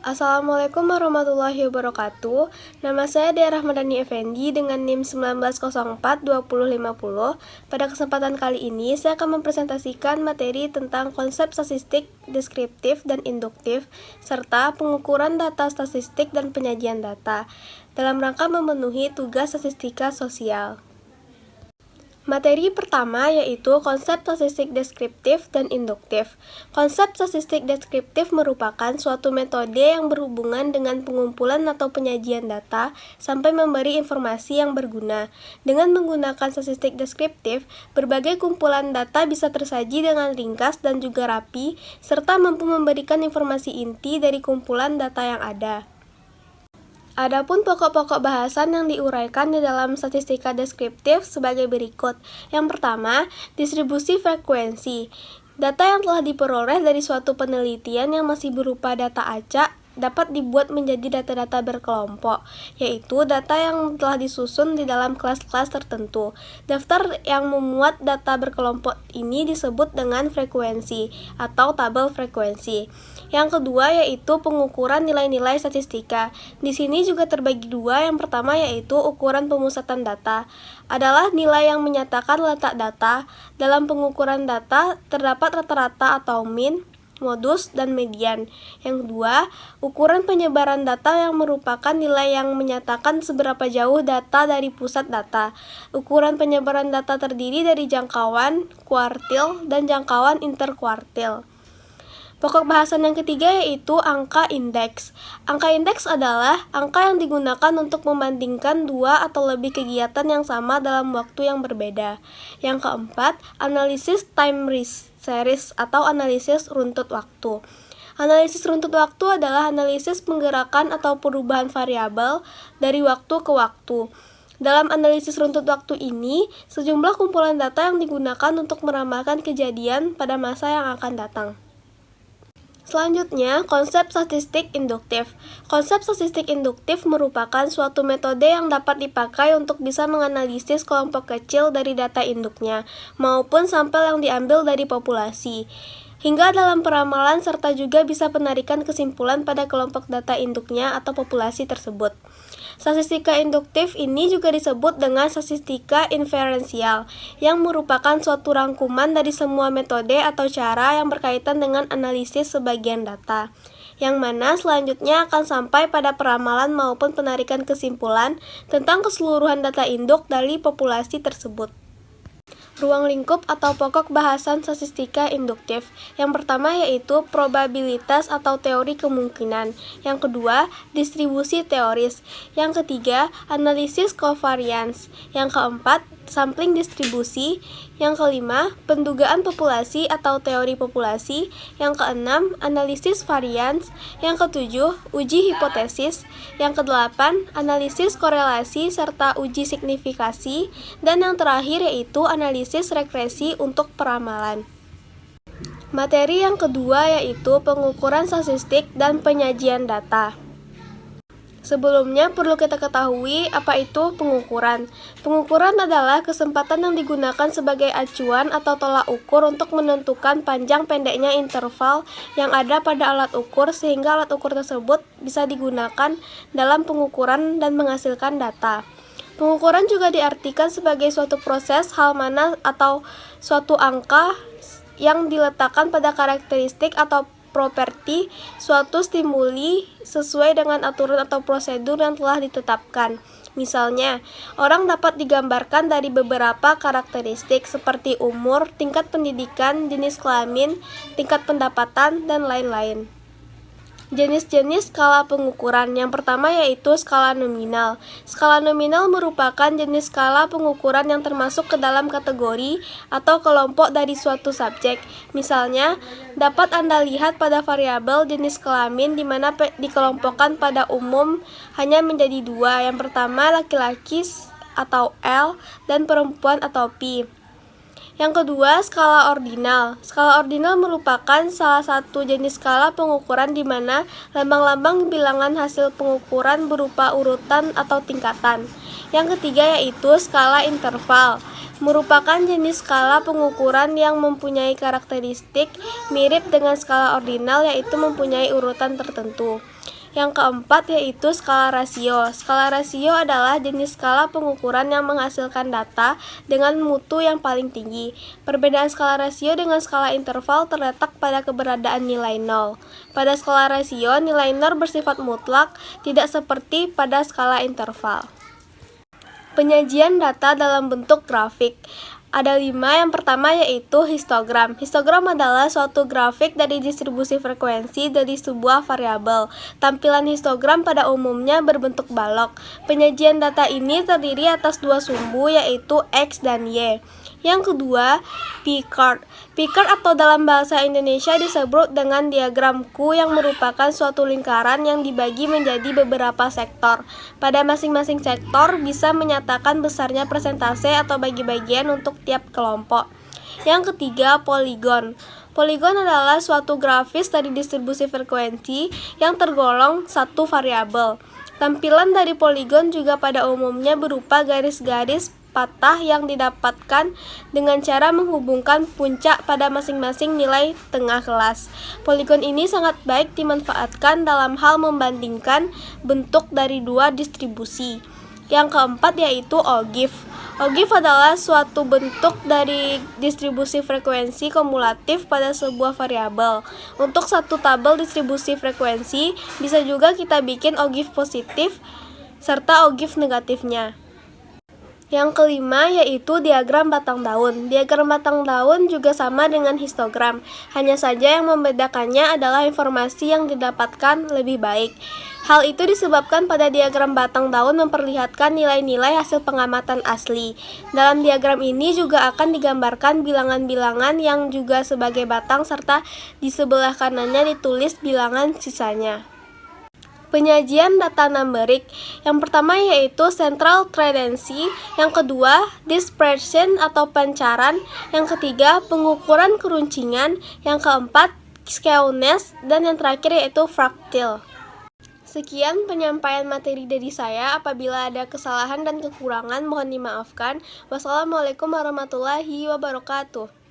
Assalamualaikum warahmatullahi wabarakatuh. Nama saya Dea Rahmadani Effendi dengan NIM 19042050. Pada kesempatan kali ini, saya akan mempresentasikan materi tentang konsep statistik deskriptif dan induktif, serta pengukuran data statistik dan penyajian data, dalam rangka memenuhi tugas statistika sosial. Materi pertama yaitu konsep statistik deskriptif dan induktif. Konsep statistik deskriptif merupakan suatu metode yang berhubungan dengan pengumpulan atau penyajian data sampai memberi informasi yang berguna. Dengan menggunakan statistik deskriptif, berbagai kumpulan data bisa tersaji dengan ringkas dan juga rapi, serta mampu memberikan informasi inti dari kumpulan data yang ada. Adapun pokok-pokok bahasan yang diuraikan di dalam statistika deskriptif sebagai berikut. Yang pertama, distribusi frekuensi. Data yang telah diperoleh dari suatu penelitian yang masih berupa data acak dapat dibuat menjadi data-data berkelompok, yaitu data yang telah disusun di dalam kelas-kelas tertentu. Daftar yang memuat data berkelompok ini disebut dengan frekuensi atau tabel frekuensi. Yang kedua yaitu pengukuran nilai-nilai statistika. Di sini juga terbagi dua. Yang pertama yaitu ukuran pemusatan data. Adalah nilai yang menyatakan letak data. Dalam pengukuran data terdapat rata-rata atau mean, modus, dan median. Yang kedua, ukuran penyebaran data yang merupakan nilai yang menyatakan seberapa jauh data dari pusat data. Ukuran penyebaran data terdiri dari jangkauan, kuartil, dan jangkauan interkuartil. Pokok bahasan yang ketiga yaitu angka indeks. Angka indeks adalah angka yang digunakan untuk membandingkan dua atau lebih kegiatan yang sama dalam waktu yang berbeda. Yang keempat, analisis time series atau analisis runtut waktu. Analisis runtut waktu adalah analisis penggerakan atau perubahan variabel dari waktu ke waktu. Dalam analisis runtut waktu ini, sejumlah kumpulan data yang digunakan untuk meramalkan kejadian pada masa yang akan datang. Selanjutnya, konsep statistik induktif. Konsep statistik induktif merupakan suatu metode yang dapat dipakai untuk bisa menganalisis kelompok kecil dari data induknya, maupun sampel yang diambil dari populasi, hingga dalam peramalan serta juga bisa penarikan kesimpulan pada kelompok data induknya atau populasi tersebut. Statistika induktif ini juga disebut dengan statistika inferensial, yang merupakan suatu rangkuman dari semua metode atau cara yang berkaitan dengan analisis sebagian data, yang mana selanjutnya akan sampai pada peramalan maupun penarikan kesimpulan tentang keseluruhan data induk dari populasi tersebut. Ruang lingkup atau pokok bahasan statistika induktif. Yang pertama yaitu probabilitas atau teori kemungkinan. Yang kedua, distribusi teoris. Yang ketiga, analisis covariance. Yang keempat, sampling distribusi. Yang kelima, pendugaan populasi atau teori populasi. Yang keenam, analisis varians. Yang ketujuh, uji hipotesis. Yang kedelapan, analisis korelasi serta uji signifikasi. Dan yang terakhir yaitu analisis regresi untuk peramalan. Materi yang kedua yaitu pengukuran statistik dan penyajian data. Sebelumnya perlu kita ketahui apa itu pengukuran. Pengukuran adalah kesempatan yang digunakan sebagai acuan atau tolak ukur untuk menentukan panjang pendeknya interval yang ada pada alat ukur sehingga alat ukur tersebut bisa digunakan dalam pengukuran dan menghasilkan data. Pengukuran juga diartikan sebagai suatu proses hal mana atau suatu angka yang diletakkan pada karakteristik atau properti suatu stimuli sesuai dengan aturan atau prosedur yang telah ditetapkan. Misalnya, orang dapat digambarkan dari beberapa karakteristik seperti umur, tingkat pendidikan, jenis kelamin, tingkat pendapatan, dan lain-lain. Jenis-jenis skala pengukuran. Yang pertama yaitu skala nominal. Skala nominal merupakan jenis skala pengukuran yang termasuk ke dalam kategori atau kelompok dari suatu subjek. Misalnya, dapat Anda lihat pada variabel jenis kelamin di mana dikelompokkan pada umum hanya menjadi dua. Yang pertama laki-laki atau L dan perempuan atau P. Yang kedua, skala ordinal. Skala ordinal merupakan salah satu jenis skala pengukuran di mana lambang-lambang bilangan hasil pengukuran berupa urutan atau tingkatan. Yang ketiga yaitu skala interval. merupakan jenis skala pengukuran yang mempunyai karakteristik mirip dengan skala ordinal, yaitu mempunyai urutan tertentu. Yang keempat yaitu skala rasio. Skala rasio adalah jenis skala pengukuran yang menghasilkan data dengan mutu yang paling tinggi. Perbedaan skala rasio dengan skala interval terletak pada keberadaan nilai nol. Pada skala rasio, nilai nol bersifat mutlak, tidak seperti pada skala interval. Penyajian data dalam bentuk grafik. Ada 5, yang pertama yaitu histogram. Histogram adalah suatu grafik dari distribusi frekuensi dari sebuah variabel. Tampilan histogram pada umumnya berbentuk balok. Penyajian data ini terdiri atas 2 sumbu yaitu X dan Y. Yang kedua, P-chart. P-chart atau dalam bahasa Indonesia disebut dengan diagram Q yang merupakan suatu lingkaran yang dibagi menjadi beberapa sektor. Pada masing-masing sektor bisa menyatakan besarnya persentase atau bagi-bagian untuk tiap kelompok. Yang ketiga, poligon. Poligon adalah suatu grafis dari distribusi frekuensi yang tergolong satu variabel. Tampilan dari poligon juga pada umumnya berupa garis-garis patah yang didapatkan dengan cara menghubungkan puncak pada masing-masing nilai tengah kelas. Poligon ini sangat baik dimanfaatkan dalam hal membandingkan bentuk dari 2 distribusi. Yang keempat yaitu ogive. Ogive adalah suatu bentuk dari distribusi frekuensi kumulatif pada sebuah variabel. Untuk satu tabel distribusi frekuensi, bisa juga kita bikin ogive positif serta ogive negatifnya. Yang kelima yaitu diagram batang daun. Diagram batang daun juga sama dengan histogram, hanya saja yang membedakannya adalah informasi yang didapatkan lebih baik. Hal itu disebabkan pada diagram batang daun memperlihatkan nilai-nilai hasil pengamatan asli. Dalam diagram ini juga akan digambarkan bilangan-bilangan yang juga sebagai batang serta di sebelah kanannya ditulis bilangan sisanya. Penyajian data numerik. Yang pertama yaitu central tendency, yang kedua dispersion atau pancaran, yang ketiga pengukuran keruncingan, yang keempat skewness, dan yang terakhir yaitu fraktil. Sekian penyampaian materi dari saya. Apabila ada kesalahan dan kekurangan mohon dimaafkan. Wassalamualaikum warahmatullahi wabarakatuh.